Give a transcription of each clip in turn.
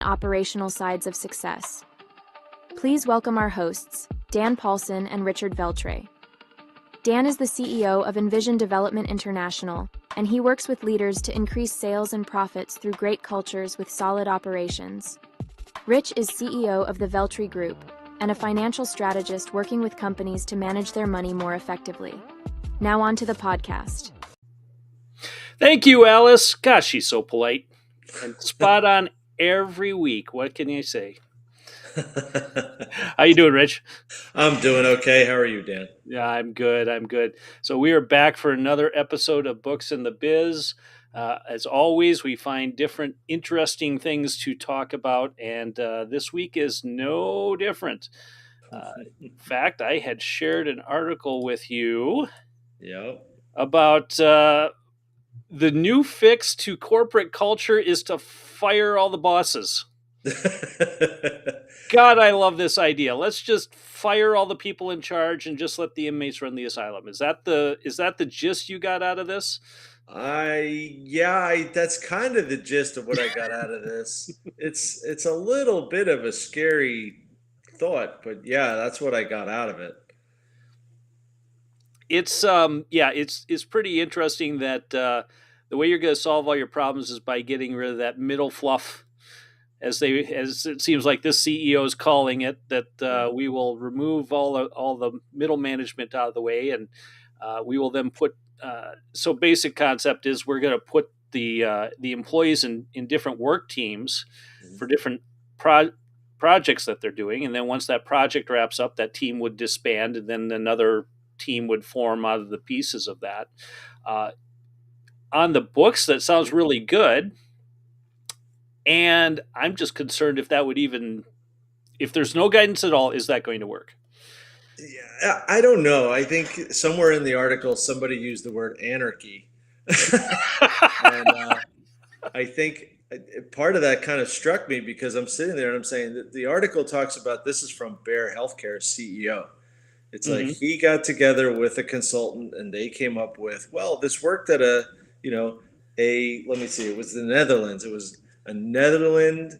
operational sides of success. Please welcome our hosts, Dan Paulson and Richard Veltre. Dan is the CEO of Envision Development International, and he works with leaders to increase sales and profits through great cultures with solid operations. Rich is CEO of the Veltre Group and a financial strategist working with companies to manage their money more effectively. Now on to the podcast. Thank you, Alice. Gosh, she's so polite and spot on every week. What can you say? How you doing, Rich? I'm doing okay. How are you, Dan? Yeah, I'm good. So we are back for another episode of Books in the Biz. As always, we find different interesting things to talk about, and this week is no different. In fact, I had shared an article with you about the new fix to corporate culture is to fire all the bosses. God, I love this idea. Let's just fire all the people in charge and just let the inmates run the asylum. Is that the gist you got out of this? That's kind of the gist of what I got out of this. It's a little bit of a scary thought, but yeah, that's what I got out of it. It's pretty interesting that the way you're going to solve all your problems is by getting rid of that middle fluff, as it seems like this CEO is calling it. That we will remove all the middle management out of the way, and we will then put. So basic concept is we're going to put the employees in different work teams for different projects that they're doing, and then once that project wraps up, that team would disband, and then another team would form out of the pieces of that. On the books, that sounds really good. And I'm just concerned if there's no guidance at all, is that going to work? Yeah, I don't know. I think somewhere in the article, somebody used the word anarchy. And I think part of that kind of struck me because I'm sitting there and I'm saying that the article talks about, this is from Bayer Healthcare's CEO. It's like he got together with a consultant and they came up with, well, this worked at let me see, it was the Netherlands. It was a Netherlands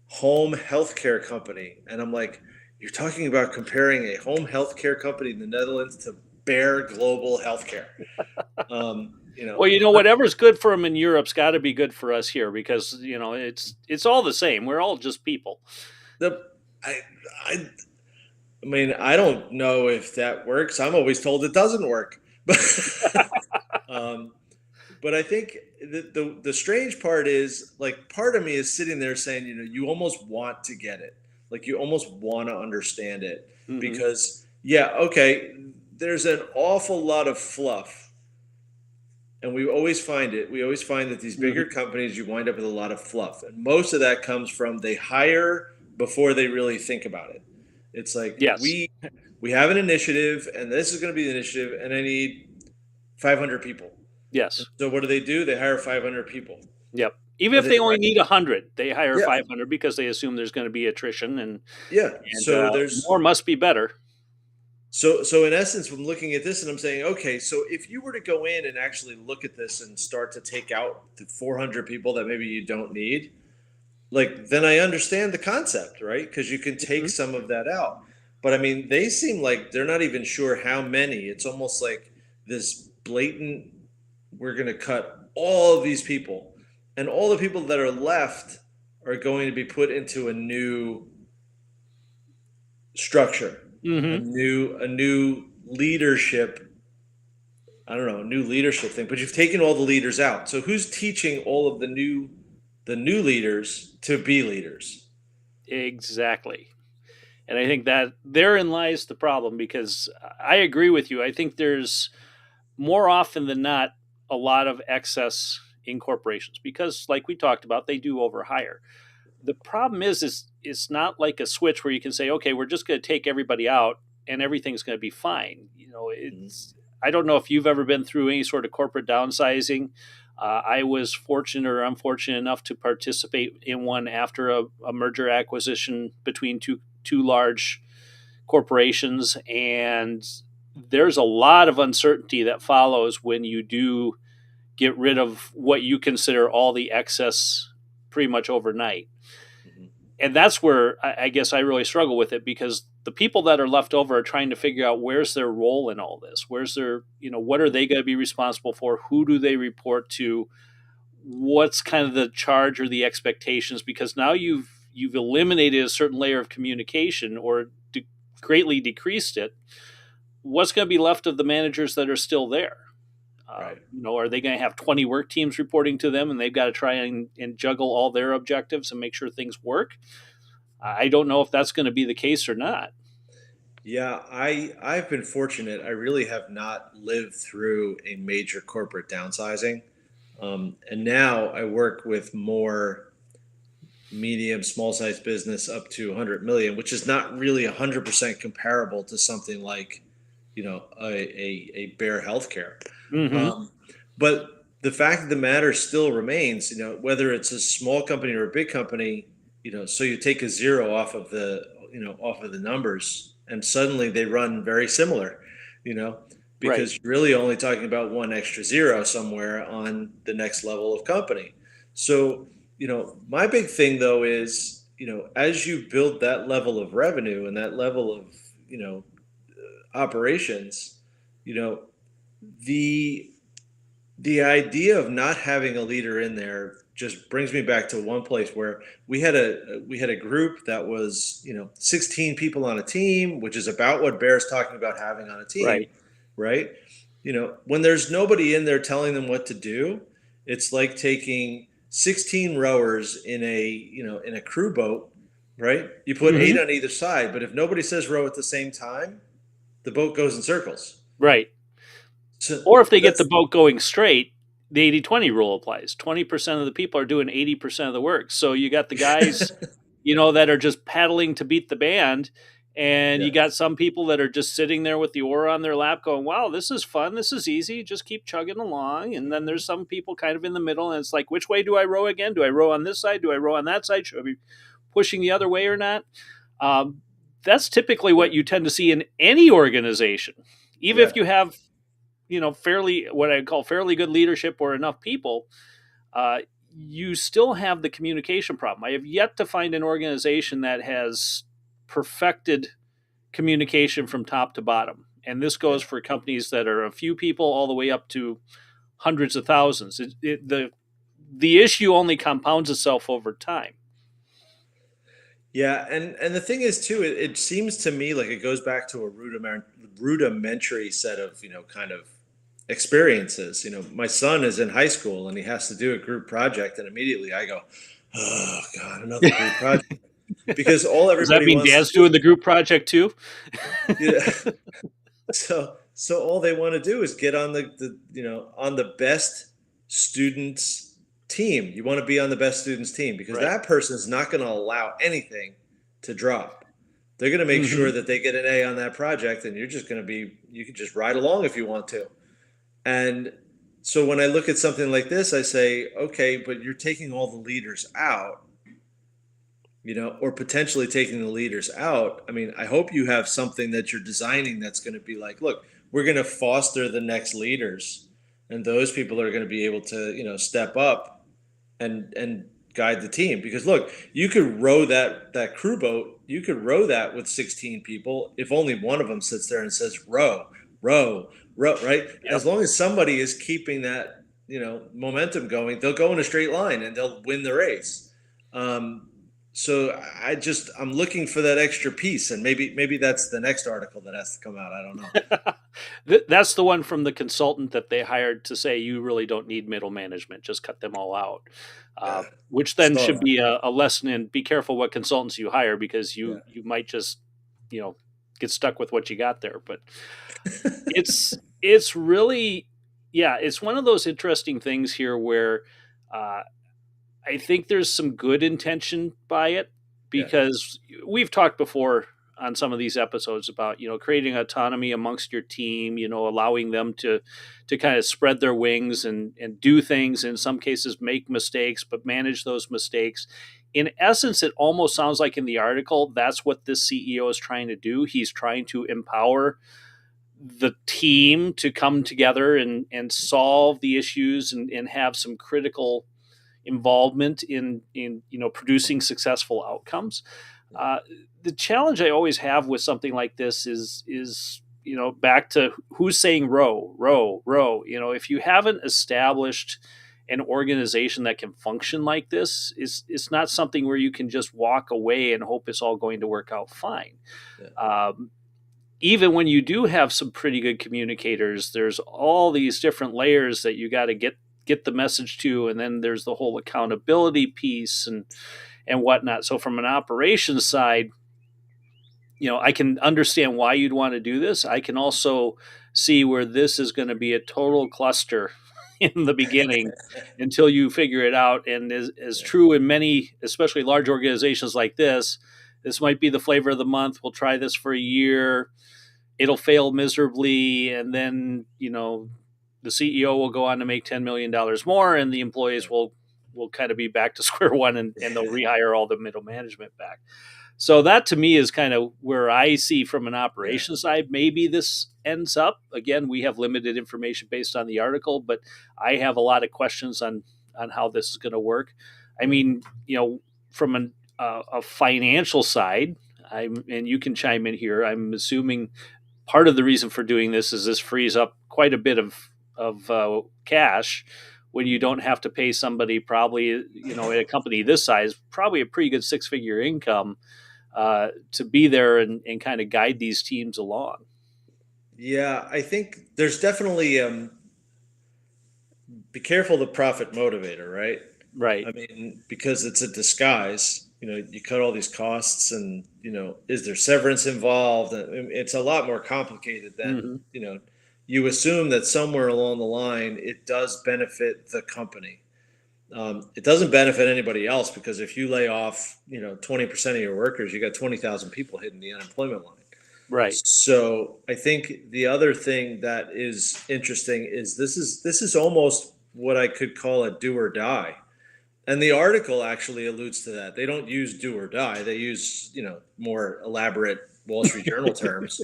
home healthcare company. And I'm like, you're talking about comparing a home healthcare company in the Netherlands to Bayer Global Healthcare. Well, whatever's good for them in Europe's got to be good for us here because, it's all the same. We're all just people. I don't know if that works. I'm always told it doesn't work. But I think the strange part is, like, part of me is sitting there saying, you almost want to get it. Like, you almost want to understand it because, there's an awful lot of fluff. And we always find it. We always find that these bigger companies, you wind up with a lot of fluff. And most of that comes from they hire before they really think about it. It's like, yes, we have an initiative, and this is going to be the initiative, and I need 500 people. Yes. And so what do? They hire 500 people. Yep. Even if they only need 100, they hire 500 because they assume there's going to be attrition, and so there's more must be better. So in essence, I'm looking at this and I'm saying, okay, so if you were to go in and actually look at this and start to take out the 400 people that maybe you don't need, then I understand the concept, right? Because you can take some of that out. But I mean, they seem like they're not even sure how many. It's almost like this blatant, we're going to cut all of these people, and all the people that are left are going to be put into a new structure, a new leadership. I don't know, a new leadership thing. But you've taken all the leaders out. So who's teaching all of the new leaders to be leaders? Exactly. And I think that therein lies the problem, because I agree with you. I think there's more often than not a lot of excess in corporations because, like we talked about, they do overhire. The problem is it's not like a switch where you can say, okay, we're just going to take everybody out and everything's going to be fine. I don't know if you've ever been through any sort of corporate downsizing. I was fortunate or unfortunate enough to participate in one after a merger acquisition between two large corporations, and there's a lot of uncertainty that follows when you do get rid of what you consider all the excess pretty much overnight. And that's where I guess I really struggle with it, because the people that are left over are trying to figure out where's their role in all this. Where's their, what are they going to be responsible for? Who do they report to? What's kind of the charge or the expectations? Because now you've eliminated a certain layer of communication, or greatly decreased it. What's going to be left of the managers that are still there? Right. Are they going to have 20 work teams reporting to them, and they've got to try and juggle all their objectives and make sure things work? I don't know if that's going to be the case or not. Yeah, I've been fortunate. I really have not lived through a major corporate downsizing. And now I work with more medium, small size business up to 100 million, which is not really 100% comparable to something like, a Bear Healthcare. Mm-hmm. Um, but the fact of the matter still remains, whether it's a small company or a big company, so you take a zero off of the numbers, and suddenly they run very similar, you know, Right. because you're really only talking about one extra zero somewhere on the next level of company. So, my big thing though is, as you build that level of revenue and that level of, you know, operations, you know, the the idea of not having a leader in there just brings me back to one place where we had a group that was 16 people on a team, which is about what Bear's talking about having on a team, Right. right? When there's nobody in there telling them what to do, it's like taking 16 rowers in a crew boat, right? You put eight Mm-hmm. on either side, but if nobody says row at the same time, the boat goes in circles. Right. So Or if they get the that's boat going straight, the 80-20 rule applies. 20% of the people are doing 80% of the work. So you got the guys, that are just paddling to beat the band. And yeah. you got some people that are just sitting there with the oar on their lap going, wow, this is fun. This is easy. Just keep chugging along. And then there's some people kind of in the middle. And it's like, which way do I row again? Do I row on this side? Do I row on that side? Should I be pushing the other way or not? Um, that's typically Yeah. what you tend to see in any organization. Even Yeah. if you have fairly, what I call fairly good leadership or enough people, uh, you still have the communication problem. I have yet to find an organization that has perfected communication from top to bottom. And this Yeah. goes for companies that are a few people all the way up to hundreds of thousands. The issue only compounds itself over time. Yeah, and the thing is too, it seems to me like it goes back to a rudimentary set of kind of experiences. My son is in high school and he has to do a group project, and immediately I go, "Oh God, another group project," because all Does that everybody mean wants to Dad's do. doing the group project too? Yeah, so all they want to do is get on on the best students team. You want to be on the best students team because Right. that person is not going to allow anything to drop. They're going to make Mm-hmm. sure that they get an A on that project, and you're just going to you can just ride along if you want to. And so when I look at something like this, I say, okay, but you're taking all the leaders out, or potentially taking the leaders out. I mean, I hope you have something that you're designing that's going to be like, look, we're going to foster the next leaders, and those people are going to be able to, step up and guide the team. Because look, you could row that crew boat, you could row that with 16 people if only one of them sits there and says row, row, row, right? As Yep. long as somebody is keeping that, momentum going, they'll go in a straight line and they'll win the race. Um, so I'm looking for that extra piece, and maybe that's the next article that has to come out. I don't know. That's the one from the consultant that they hired to say you really don't need middle management, just cut them all out. Yeah, Which then saw should that. be a lesson in be careful what consultants you hire, because Yeah. you might just you know get stuck with what you got there. But it's really, yeah, it's one of those interesting things here where uh, I think there's some good intention by it, Yeah. because we've talked before on some of these episodes about creating autonomy amongst your team, allowing them to kind of spread their wings and do things, in some cases make mistakes, but manage those mistakes. In essence, it almost sounds like in the article that's what this CEO is trying to do. He's trying to empower the team to come together and solve the issues and have some critical involvement in producing successful outcomes. Uh, the challenge I always have with something like this is back to who's saying row, row, row. If you haven't established an organization that can function like this, it's not something where you can just walk away and hope it's all going to work out fine. Yeah. Even when you do have some pretty good communicators, there's all these different layers that you got to get the message to, and then there's the whole accountability piece and whatnot. So from an operations side, I can understand why you'd want to do this. I can also see where this is going to be a total cluster in the beginning until you figure it out. And as true in many, especially large organizations like this might be the flavor of the month. We'll try this for a year. It'll fail miserably. And then, the CEO will go on to make $10 million more, and the employees will kind of be back to square one, and they'll rehire all the middle management back. So that to me is kind of where I see from an operations side, maybe this ends up. Again, we have limited information based on the article, but I have a lot of questions on how this is going to work. I mean, from a financial side, and you can chime in here, I'm assuming part of the reason for doing this is this frees up quite a bit of cash when you don't have to pay somebody, probably, at a company this size, probably a pretty good 6-figure income to be there and kind of guide these teams along. Yeah, I think there's definitely be careful the profit motivator, right? Right. I mean, because it's a disguise. You cut all these costs, and is there severance involved? It's a lot more complicated than you assume that somewhere along the line it does benefit the company. It doesn't benefit anybody else, because if you lay off 20% of your workers, you got 20,000 people hitting the unemployment line. Right. So I think the other thing that is interesting is this is almost what I could call a do or die. And the article actually alludes to that. They don't use do or die. They use, more elaborate Wall Street Journal terms,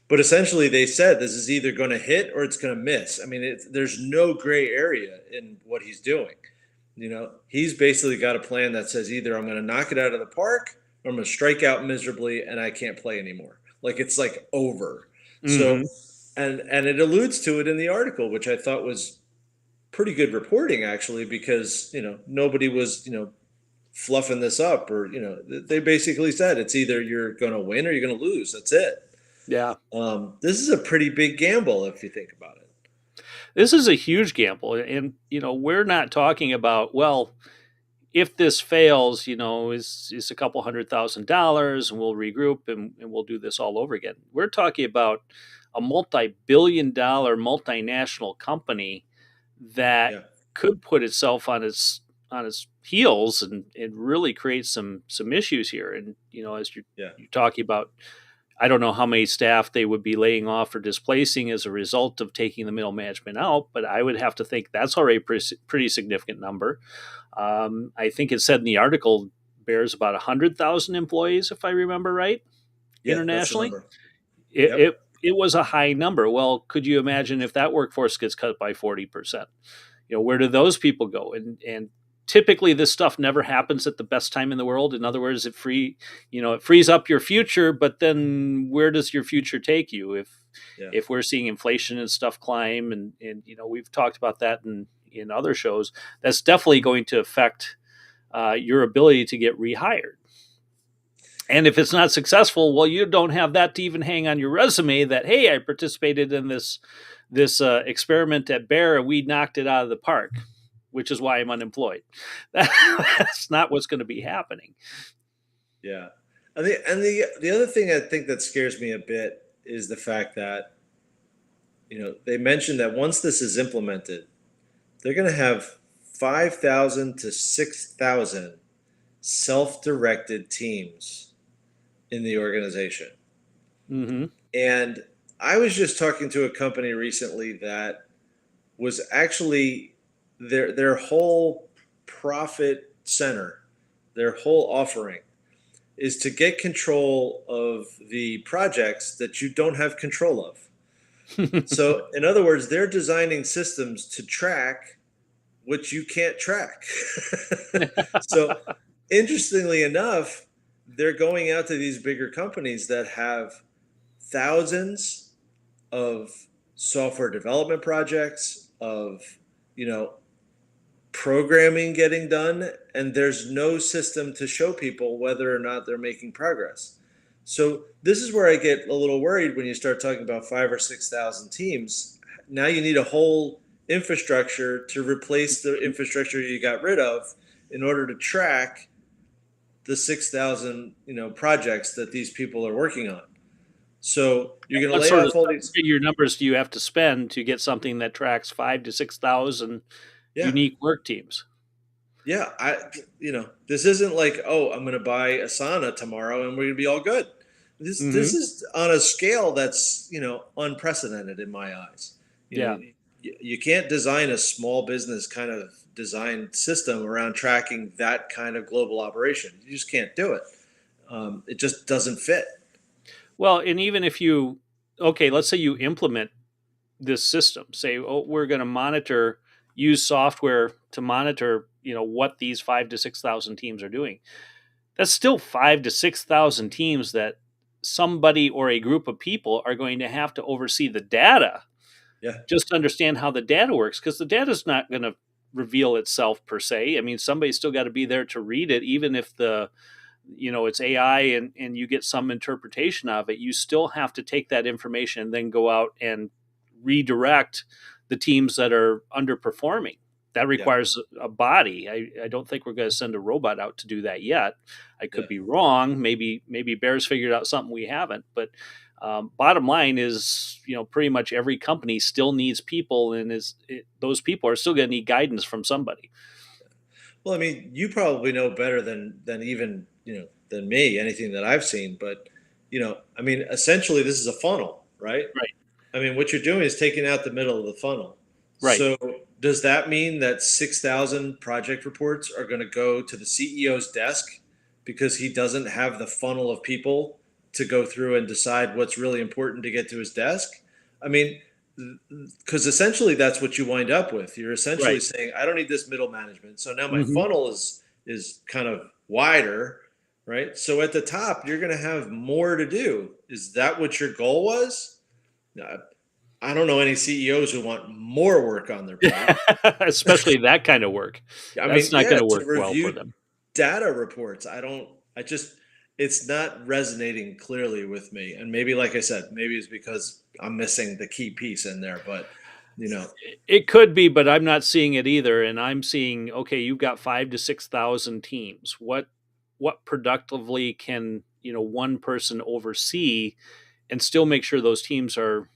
but essentially they said this is either going to hit or it's going to miss. I mean, there's no gray area in what he's doing. He's basically got a plan that says either I'm going to knock it out of the park or I'm going to strike out miserably and I can't play anymore. Like, it's like over. So, and it alludes to it in the article, which I thought was pretty good reporting, actually, because nobody was fluffing this up, or they basically said it's either you're going to win or you're going to lose. That's it. Yeah. This is a pretty big gamble if you think about it. This is a huge gamble, and we're not talking about, well, if this fails, it's a couple $100,000 and we'll regroup and we'll do this all over again. We're talking about a multi-billion-dollar multinational company that could put itself on its heels and really create some issues here. And as you're talking about, I don't know how many staff they would be laying off or displacing as a result of taking the middle management out, but I would have to think that's already a pretty significant number. I think it said in the article Bear's about 100,000 employees, if I remember right, internationally. It was a high number. Well, could you imagine if that workforce gets cut by 40%? Where do those people go? And typically this stuff never happens at the best time in the world. In other words, it frees up your future, but then where does your future take you if we're seeing inflation and stuff climb? And we've talked about that in other shows. That's definitely going to affect your ability to get rehired. And if it's not successful, well, you don't have that to even hang on your resume that, hey, I participated in this experiment at Bear and we knocked it out of the park, which is why I'm unemployed. That's not what's going to be happening. Yeah. And the other thing I think that scares me a bit is the fact that, they mentioned that once this is implemented, they're going to have 5,000 to 6,000 self-directed teams in the organization. Mm-hmm. And I was just talking to a company recently that was actually their whole profit center, their whole offering is to get control of the projects that you don't have control of. So in other words, they're designing systems to track which you can't track. So, interestingly enough, they're going out to these bigger companies that have thousands of software development projects, of, you know, programming getting done, and there's no system to show people whether or not they're making progress. So this is where I get a little worried when you start talking about 5 or 6 thousand teams. Now you need a whole infrastructure to replace the infrastructure you got rid of in order to track the 6,000 projects that these people are working on. So you're going to What lay sort of off all these. figure numbers do you have to spend to get something that tracks 5 to 6,000 Yeah. unique work teams? Yeah, this isn't like, oh, I'm going to buy Asana tomorrow and we're going to be all good. This Mm-hmm. is on a scale that's, unprecedented in my eyes. Yeah. You can't design a small business kind of design system around tracking that kind of global operation. You just can't do it. It just doesn't fit. Well, and even if let's say you implement this system, say, oh, we're going to use software to monitor, what these 5 to 6,000 teams are doing. That's still 5 to 6,000 teams that somebody or a group of people are going to have to oversee the data. Yeah. Just to understand how the data works, because the data is not going to reveal itself per se. I mean, somebody's still got to be there to read it, even if it's AI and you get some interpretation of it. You still have to take that information and then go out and redirect the teams that are underperforming. That requires a body. I don't think we're going to send a robot out to do that yet. I could be wrong. Maybe Bear's figured out something we haven't. But bottom line is, pretty much every company still needs people, and those people are still going to need guidance from somebody. Well, I mean, you probably know better than even than me anything that I've seen. But I mean, essentially, this is a funnel, right? Right. I mean, what you're doing is taking out the middle of the funnel. Right. So does that mean that 6,000 project reports are going to go to the CEO's desk because he doesn't have the funnel of people to go through and decide what's really important to get to his desk? I mean, because essentially that's what you wind up with. You're essentially saying, I don't need this middle management. So now my funnel is kind of wider, right? So at the top, you're going to have more to do. Is that what your goal was? I don't know any CEOs who want more work on their plate. Especially that kind of work. That's not going to work well for them. Data reports. It's not resonating clearly with me. And maybe, like I said, maybe it's because I'm missing the key piece in there, but it could be, but I'm not seeing it either. And I'm seeing, okay, you've got 5 to 6,000 teams. What productively can, one person oversee and still make sure those teams are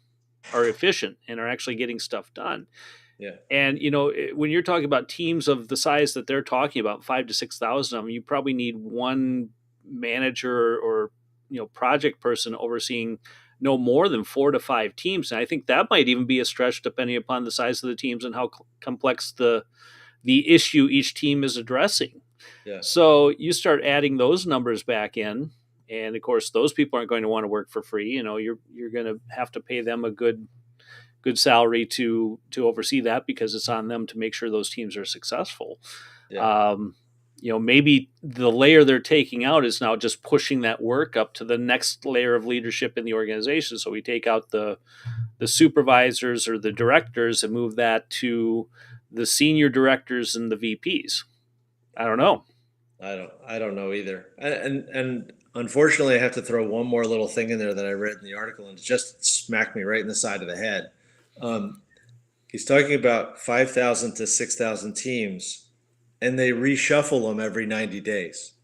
efficient and are actually getting stuff done? Yeah. And, when you're talking about teams of the size that they're talking about, 5 to 6,000 of them, you probably need one manager or, project person overseeing no more than 4 to 5 teams. And I think that might even be a stretch depending upon the size of the teams and how complex the issue each team is addressing. Yeah. So you start adding those numbers back in. And of course, those people aren't going to want to work for free. You're going to have to pay them a good salary to oversee that, because it's on them to make sure those teams are successful. Yeah. Maybe the layer they're taking out is now just pushing that work up to the next layer of leadership in the organization. So we take out the supervisors or the directors and move that to the senior directors and the VPs. I don't know. I don't know either. And unfortunately, I have to throw one more little thing in there that I read in the article, and it just smacked me right in the side of the head. He's talking about 5,000 to 6,000 teams, and they reshuffle them every 90 days.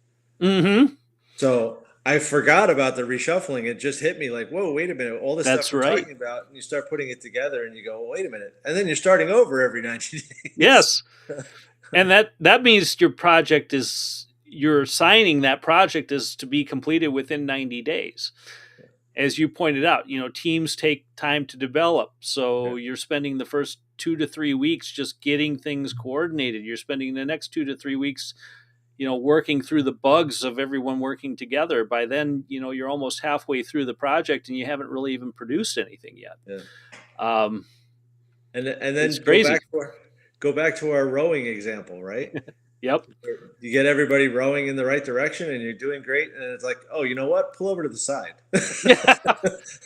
Mm-hmm. So I forgot about the reshuffling. It just hit me like, whoa, wait a minute. All this stuff we're talking about, and you start putting it together, and you go, well, wait a minute. And then you're starting over every 90 days. Yes. And that means you're signing that project is to be completed within 90 days. As you pointed out, teams take time to develop. So you're spending the first 2 to 3 weeks just getting things coordinated. You're spending the next 2 to 3 weeks, working through the bugs of everyone working together. By then, you're almost halfway through the project and you haven't really even produced anything yet. Yeah. And then it's crazy. go back to our rowing example, right? Yep. You get everybody rowing in the right direction and you're doing great. And it's like, oh, you know what? Pull over to the side. Yeah.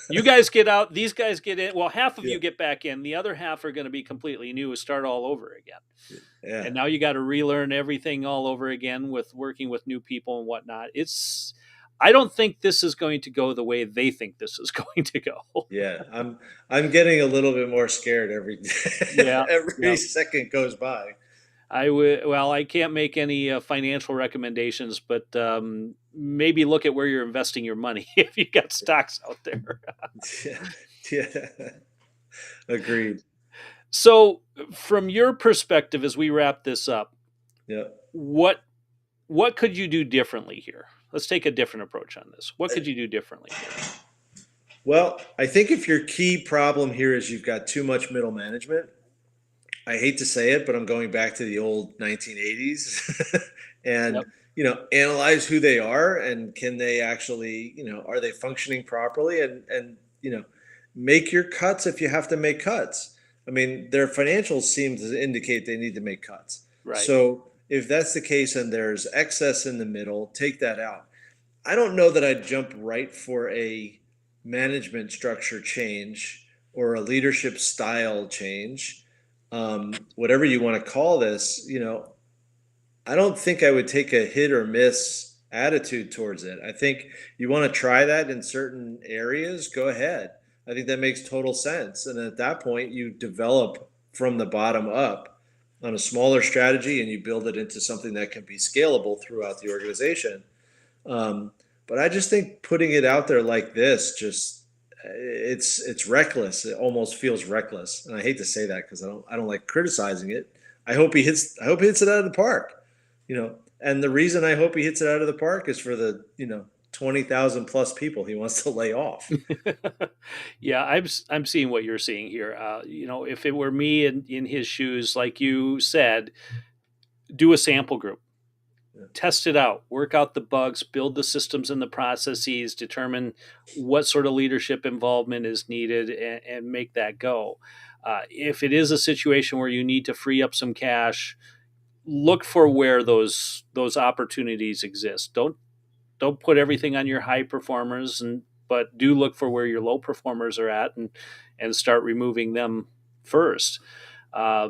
You guys get out, these guys get in. Well, half of Yeah. you get back in, the other half are going to be completely new and start all over again. Yeah. And now you got to relearn everything all over again with working with new people and whatnot. I don't think this is going to go the way they think this is going to go. Yeah. I'm getting a little bit more scared every Yeah. every Yeah. second goes by. Well, I can't make any financial recommendations, but maybe look at where you're investing your money if you got stocks out there. Yeah. Yeah. Agreed. So, from your perspective, as we wrap this up, Yeah. what what could you do differently here? Let's take a different approach on this. What could you do differently here? Well, I think if your key problem here is you've got too much middle management, I hate to say it, but I'm going back to the old 1980s and, Yep. analyze who they are and can they actually, are they functioning properly and, make your cuts if you have to make cuts. I mean, their financials seem to indicate they need to make cuts. Right. So if that's the case and there's excess in the middle, take that out. I don't know that I'd jump right for a management structure change or a leadership style change, whatever you want to call this. I don't think I would take a hit or miss attitude towards it. I think you want to try that in certain areas, go ahead. I think that makes total sense. And at that point, you develop from the bottom up on a smaller strategy and you build it into something that can be scalable throughout the organization. Um, but I just think putting it out there like this, just it's reckless. It almost feels reckless, and I hate to say that because I don't like criticizing it. I hope he hits it out of the park. And the reason I hope he hits it out of the park is for the 20,000 plus people he wants to lay off. Yeah, I'm seeing what you're seeing here. If it were me in his shoes, like you said, do a sample group. Yeah. Test it out, work out the bugs, build the systems and the processes, determine what sort of leadership involvement is needed, and make that go. If it is a situation where you need to free up some cash, look for where those opportunities exist. Don't put everything on your high performers, but do look for where your low performers are at and start removing them first. Uh,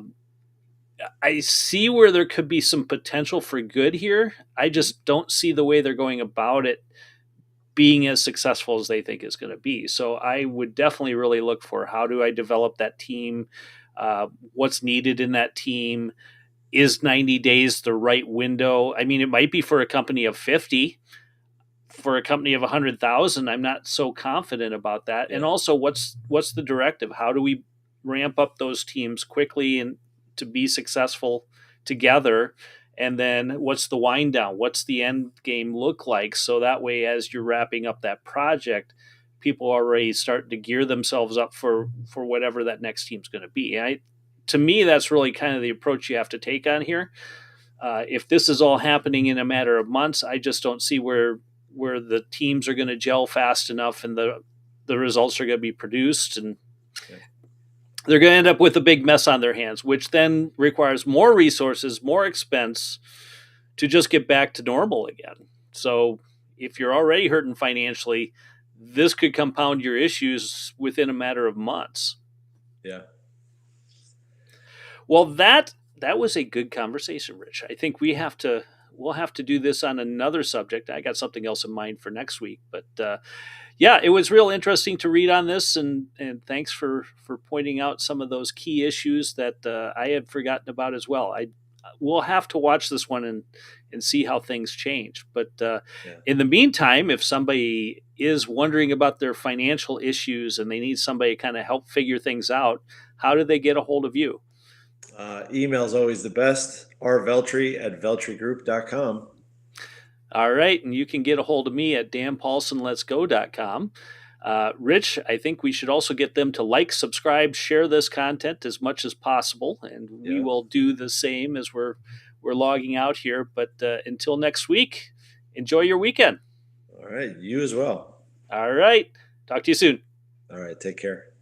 I see where there could be some potential for good here. I just don't see the way they're going about it being as successful as they think it's going to be. So I would definitely really look for, how do I develop that team? What's needed in that team? Is 90 days the right window? I mean, it might be for a company of 50. For a company of 100,000, I'm not so confident about that. Yeah. And also, what's the directive? How do we ramp up those teams quickly and to be successful together? And then what's the wind down? What's the end game look like? So that way, as you're wrapping up that project, people are already starting to gear themselves up for whatever that next team's going to be. To me, that's really kind of the approach you have to take on here. If this is all happening in a matter of months, I just don't see where the teams are going to gel fast enough and the results are going to be produced, and they're going to end up with a big mess on their hands, which then requires more resources, more expense to just get back to normal again. So if you're already hurting financially, this could compound your issues within a matter of months. Yeah. Well, that was a good conversation, Rich. I think we'll have to do this on another subject. I got something else in mind for next week, but yeah, it was real interesting to read on this, and thanks for pointing out some of those key issues that I had forgotten about as well. We'll have to watch this one and see how things change. But in the meantime, if somebody is wondering about their financial issues and they need somebody to kind of help figure things out, how do they get a hold of you? Email is always the best. rveltri@veltrigroup.com. All right. And you can get a hold of me at danpaulsonletsgo.com. Rich, I think we should also get them to like, subscribe, share this content as much as possible. And we will do the same as we're logging out here. But until next week, enjoy your weekend. All right. You as well. All right. Talk to you soon. All right. Take care.